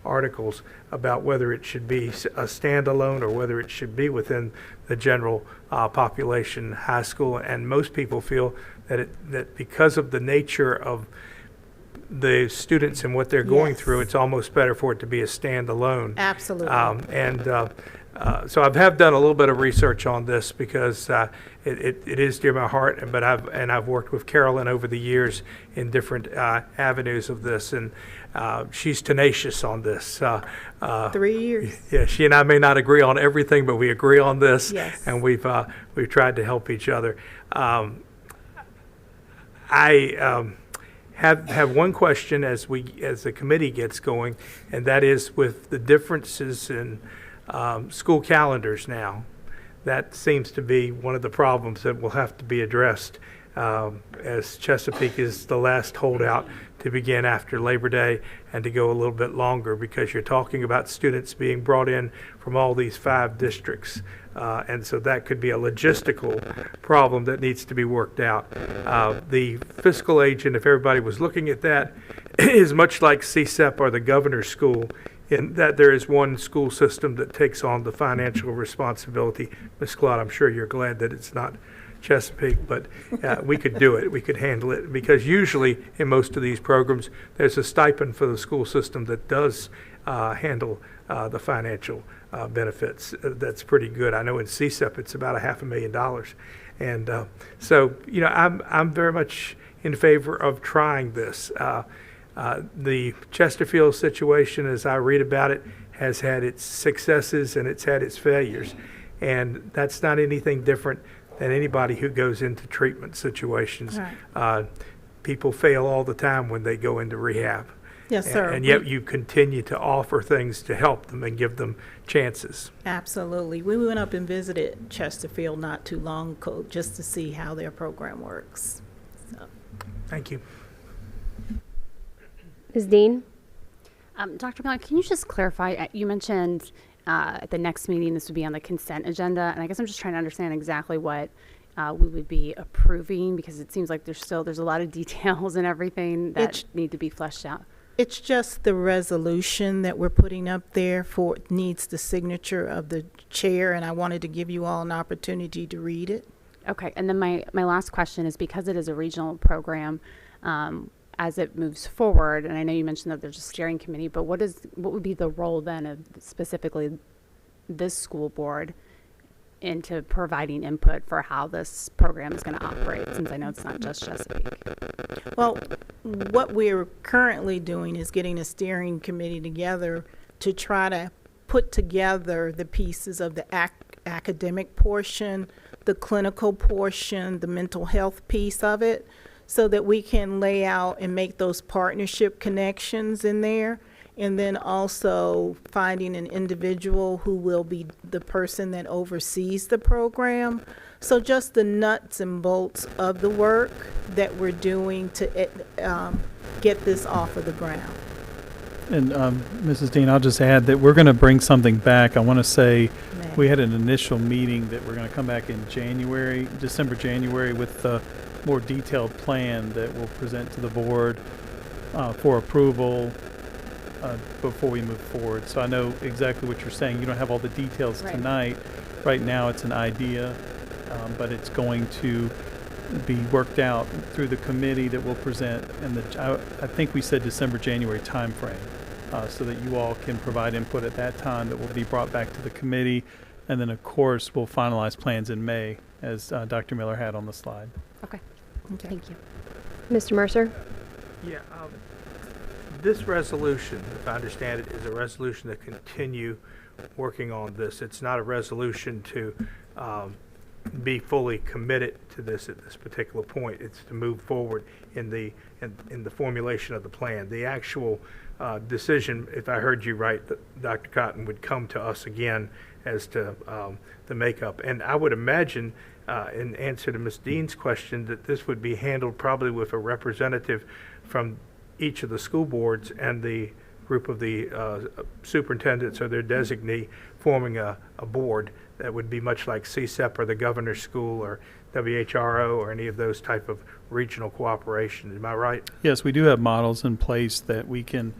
articles about whether it should be a standalone or whether it should be within the general population high school. And most people feel that because of the nature of the students and what they're going Yes. through, it's almost better for it to be a standalone. Absolutely. So I have done a little bit of research on this because it is dear to my heart. But I've worked with Carolyn over the years in different avenues of this, and she's tenacious on this. 3 years. Yeah, she and I may not agree on everything, but we agree on this, Yes. and we've tried to help each other. I have one question as the committee gets going, and that is with the differences in school calendars now. That seems to be one of the problems that will have to be addressed, as Chesapeake is the last holdout to begin after Labor Day and to go a little bit longer, because you're talking about students being brought in from all these 5 districts. And so that could be a logistical problem that needs to be worked out. The fiscal agent, if everybody was looking at that, is much like CSEP or the governor's school, in that there is one school system that takes on the financial responsibility. Ms. Claude, I'm sure you're glad that it's not Chesapeake, but we could do it. We could handle it, because usually in most of these programs, there's a stipend for the school system that does handle the financial benefits. That's pretty good. I know in CSEP it's about $500,000, and so I'm very much in favor of trying this. The Chesterfield situation, as I read about it, has had its successes and it's had its failures, and that's not anything different than anybody who goes into treatment situations. Right. People fail all the time when they go into rehab. Yes, sir. And yet you continue to offer things to help them and give them chances. Absolutely. We went up and visited Chesterfield not too long ago just to see how their program works. So. Thank you. Ms. Dean? Dr. Miller, can you just clarify, you mentioned at the next meeting this would be on the consent agenda, and I guess I'm just trying to understand exactly what we would be approving, because it seems like there's a lot of details and everything that need to be fleshed out. It's just the resolution that we're putting up there needs the signature of the chair, and I wanted to give you all an opportunity to read it. Okay, and then my last question is, because it is a regional program, as it moves forward, and I know you mentioned that there's a steering committee, but what would be the role then of specifically this school board into providing input for how this program is going to operate, since I know it's not just Chesapeake? Well, what we're currently doing is getting a steering committee together to try to put together the pieces of the academic portion, the clinical portion, the mental health piece of it, so that we can lay out and make those partnership connections in there. and then also finding an individual who will be the person that oversees the program. So just the nuts and bolts of the work that we're doing to get this off of the ground. And Mrs. Dean, I'll just add that we're going to bring something back. I want to say we had an initial meeting that we're going to come back in January, December, January, with a more detailed plan that we'll present to the board for approval before we move forward. So I know exactly what you're saying. You don't have all the details tonight. Right now it's an idea, but it's going to be worked out through the committee that will present in I think we said December, January timeframe, so that you all can provide input at that time that will be brought back to the committee. And then, of course, we'll finalize plans in May, as Dr. Miller had on the slide. Okay. Thank you. Mr. Mercer? Yeah, this resolution, if I understand it, is a resolution to continue working on this. It's not a resolution to be fully committed to this at this particular point. It's to move forward in the formulation of the plan. The actual decision, if I heard you right, Dr. Cotton, would come to us again as to the makeup. And I would imagine, in answer to Ms. Dean's question, that this would be handled probably with a representative from each of the school boards and the group of the superintendents or their designee forming a board that would be much like CSEP or the governor's school or WHRO or any of those type of regional cooperation. Am I right? Yes, we do have models in place that we can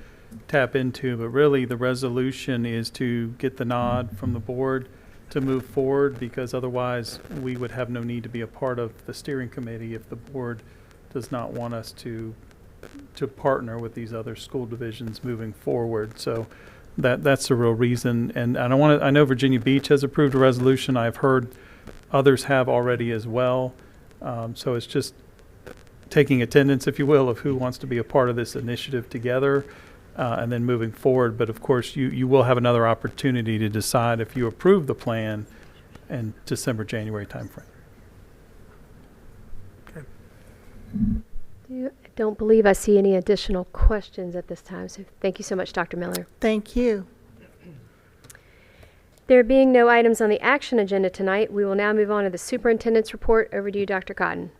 tap into, but really the resolution is to get the nod from the board to move forward, because otherwise we would have no need to be a part of the steering committee if the board does not want us to partner with these other school divisions moving forward. So that's the real reason. And I know Virginia Beach has approved a resolution. I've heard others have already as well. So it's just taking attendance, if you will, of who wants to be a part of this initiative together, and then moving forward. But of course, you will have another opportunity to decide if you approve the plan in December, January timeframe. Okay. I don't believe I see any additional questions at this time, so thank you so much, Dr. Miller. Thank you. There being no items on the action agenda tonight, we will now move on to the superintendent's report. Over to you, Dr. Cotton.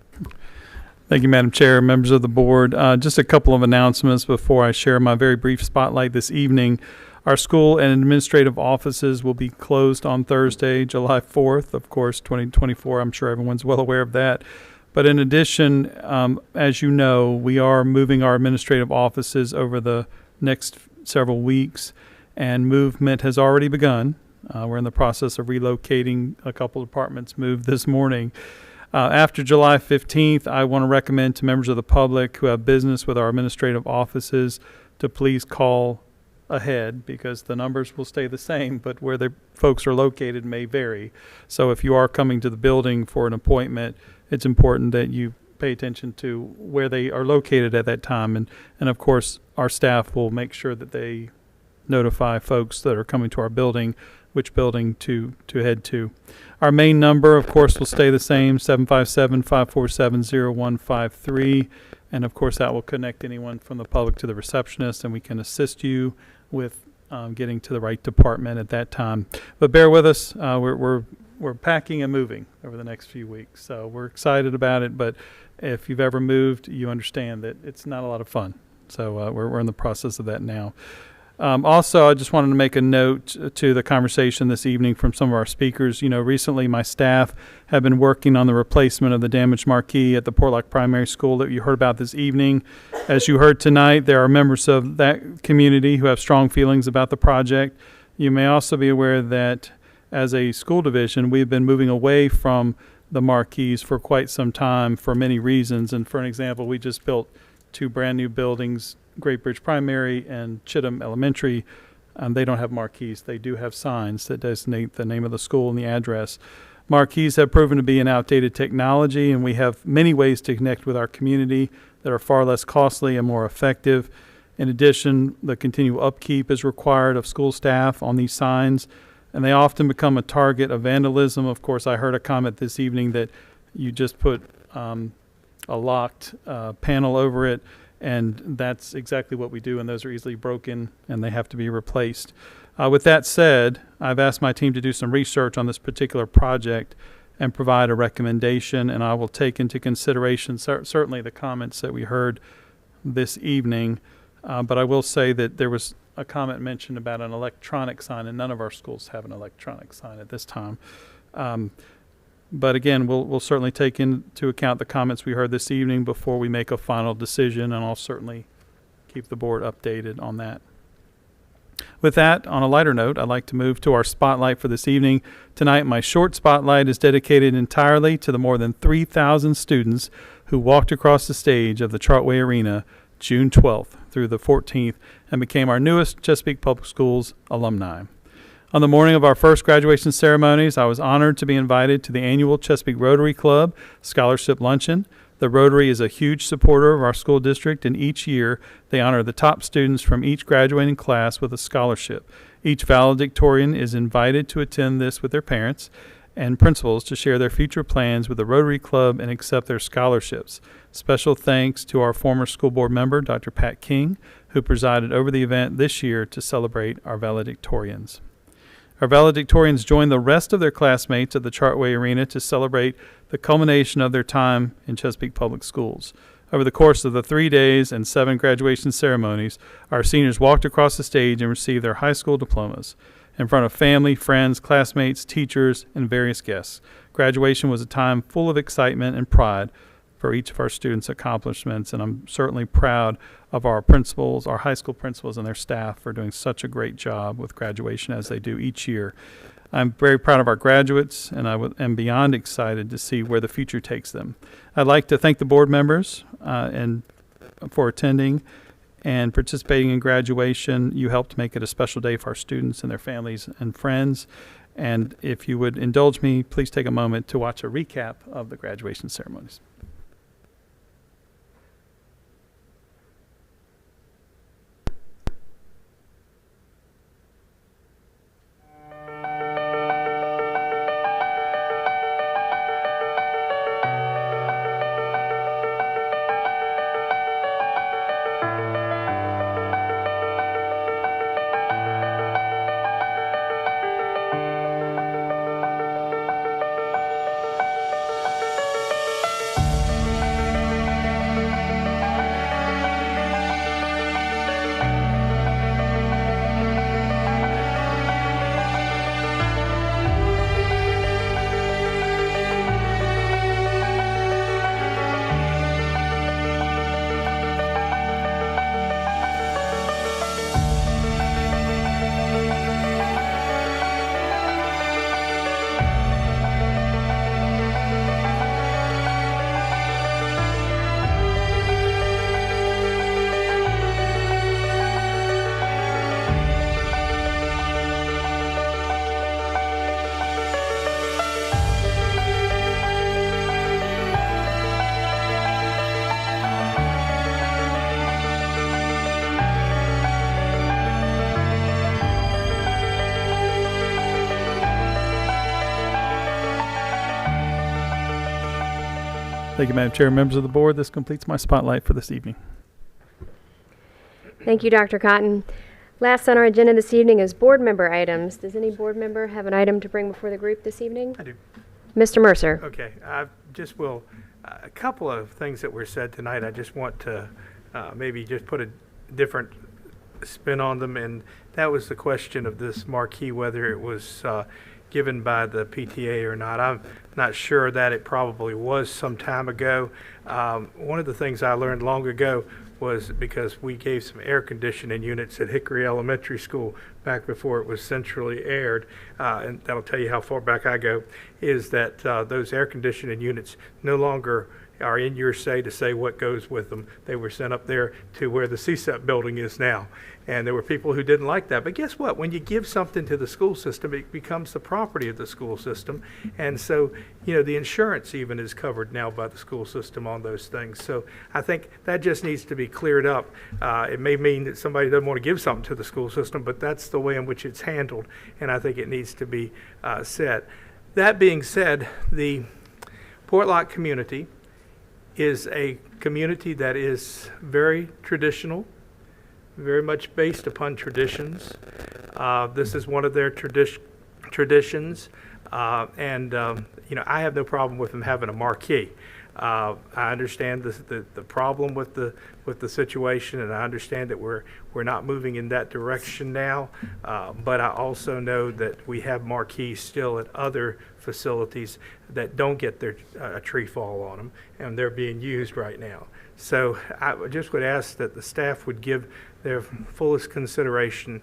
Thank you, Madam Chair, members of the board. Just a couple of announcements before I share my very brief spotlight this evening. Our school and administrative offices will be closed on Thursday, July 4th, of course, 2024. I'm sure everyone's well aware of that. But in addition, as you know, we are moving our administrative offices over the next several weeks, and movement has already begun. We're in the process of relocating a couple departments moved this morning. After July 15th, I want to recommend to members of the public who have business with our administrative offices to please call ahead, because the numbers will stay the same, but where the folks are located may vary. So if you are coming to the building for an appointment, it's important that you pay attention to where they are located at that time. And of course, our staff will make sure that they notify folks that are coming to our building which building to head to. Our main number, of course, will stay the same, 757-547-0153. And of course, that will connect anyone from the public to the receptionist, and we can assist you with getting to the right department at that time. But bear with us. We're packing and moving over the next few weeks. So we're excited about it. But if you've ever moved, you understand that it's not a lot of fun. So we're in the process of that now. Also, I just wanted to make a note to the conversation this evening from some of our speakers. You know, recently my staff have been working on the replacement of the damaged marquee at the Portlock Primary School that you heard about this evening. As you heard tonight, there are members of that community who have strong feelings about the project. You may also be aware that as a school division, we've been moving away from the marquees for quite some time for many reasons. And for an example, we just built 2 brand new buildings, Great Bridge Primary and Chittum Elementary. They don't have marquees. They do have signs that designate the name of the school and the address. Marquees have proven to be an outdated technology, and we have many ways to connect with our community that are far less costly and more effective. In addition, the continual upkeep is required of school staff on these signs, and they often become a target of vandalism. Of course, I heard a comment this evening that you just put a locked panel over it. And that's exactly what we do, and those are easily broken and they have to be replaced. With that said, I've asked my team to do some research on this particular project and provide a recommendation, and I will take into consideration certainly the comments that we heard this evening. But I will say that there was a comment mentioned about an electronic sign, and none of our schools have an electronic sign at this time. But again, we'll certainly take into account the comments we heard this evening before we make a final decision, and I'll certainly keep the board updated on that. With that, on a lighter note, I'd like to move to our spotlight for this evening. Tonight, my short spotlight is dedicated entirely to the more than 3,000 students who walked across the stage of the Chartway Arena June 12th through the 14th and became our newest Chesapeake Public Schools alumni. On the morning of our first graduation ceremonies, I was honored to be invited to the annual Chesapeake Rotary Club Scholarship Luncheon. The Rotary is a huge supporter of our school district, and each year they honor the top students from each graduating class with a scholarship. Each valedictorian is invited to attend this with their parents and principals to share their future plans with the Rotary Club and accept their scholarships. Special thanks to our former school board member, Dr. Pat King, who presided over the event this year to celebrate our valedictorians. Our valedictorians joined the rest of their classmates at the Chartway Arena to celebrate the culmination of their time in Chesapeake Public Schools. Over the course of the 3 days and 7 graduation ceremonies, our seniors walked across the stage and received their high school diplomas in front of family, friends, classmates, teachers, and various guests. Graduation was a time full of excitement and pride for each of our students' accomplishments, and I'm certainly proud of our principals, our high school principals, and their staff for doing such a great job with graduation as they do each year. I'm very proud of our graduates, and I am beyond excited to see where the future takes them. I'd like to thank the board members and for attending and participating in graduation. You helped make it a special day for our students and their families and friends. And if you would indulge me, please take a moment to watch a recap of the graduation ceremonies. Thank you, Madam Chair. Members of the board, this completes my spotlight for this evening. Thank you, Dr. Cotton. Last on our agenda this evening is board member items. Does any board member have an item to bring before the group this evening? I do. Mr. Mercer. Okay, I just will, a couple of things that were said tonight, I just want to maybe just put a different spin on them, and that was the question of this marquee, whether it was given by the PTA or not. I'm not sure that it probably was some time ago. One of the things I learned long ago was because we gave some air conditioning units at Hickory Elementary School back before it was centrally aired, and that'll tell you how far back I go, is that those air conditioning units no longer are in your say to say what goes with them. They were sent up there to where the CSEP building is now. And there were people who didn't like that. But guess what? When you give something to the school system, it becomes the property of the school system. And so, you know, the insurance even is covered now by the school system on those things. So I think that just needs to be cleared up. It may mean that somebody doesn't want to give something to the school system, but that's the way in which it's handled. And I think it needs to be said. That being said, the Portlock community is a community that is very traditional, very much based upon traditions. This is one of their traditions, and I have no problem with them having a marquee. I understand the problem with the situation, and I understand that we're not moving in that direction now. But I also know that we have marquees still at other facilities that don't get their a tree fall on them, and they're being used right now. So I just would ask that the staff would give their fullest consideration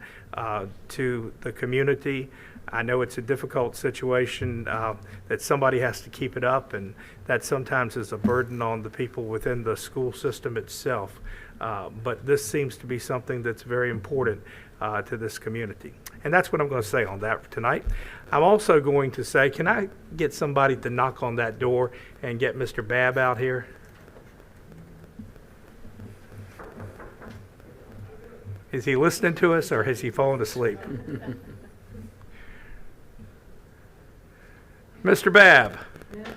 to the community. I know it's a difficult situation that somebody has to keep it up, and that sometimes is a burden on the people within the school system itself. But this seems to be something that's very important to this community. And that's what I'm going to say on that tonight. I'm also going to say, can I get somebody to knock on that door and get Mr. Babb out here? Is he listening to us, or has he fallen asleep? Mr. Babb.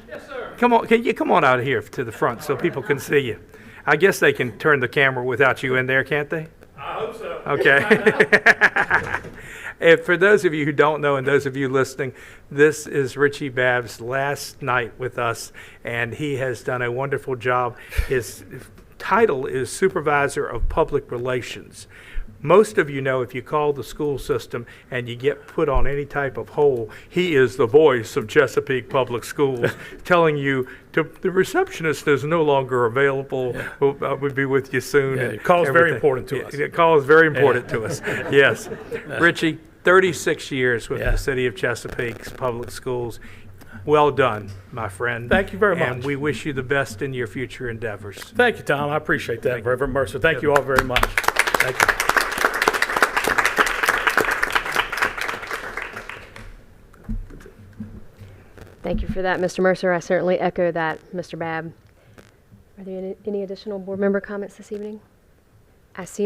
Yes, sir. Come on, can you come on out here to the front so people can see you? I guess they can turn the camera without you in there, can't they? I hope so. Okay. And for those of you who don't know, and those of you listening, this is Richie Babb's last night with us, and he has done a wonderful job. His title is Supervisor of Public Relations. Most of you know, if you call the school system and you get put on any type of hold, he is the voice of Chesapeake Public Schools telling you the receptionist is no longer available. Yeah. We'll be with you soon. Yeah, and your call is very everything. important to us. Your call is very important to us. Yes. Richie, 36 years with Yeah. the city of Chesapeake's public schools. Well done, my friend. Thank you very And much. we wish you the best in your future endeavors. Thank you, Tom. I appreciate that, Reverend Mercer. Thank you all very much. Thank you. Thank you for that, Mr. Mercer. I certainly echo that, Mr. Babb. Are there any additional board member comments this evening? I see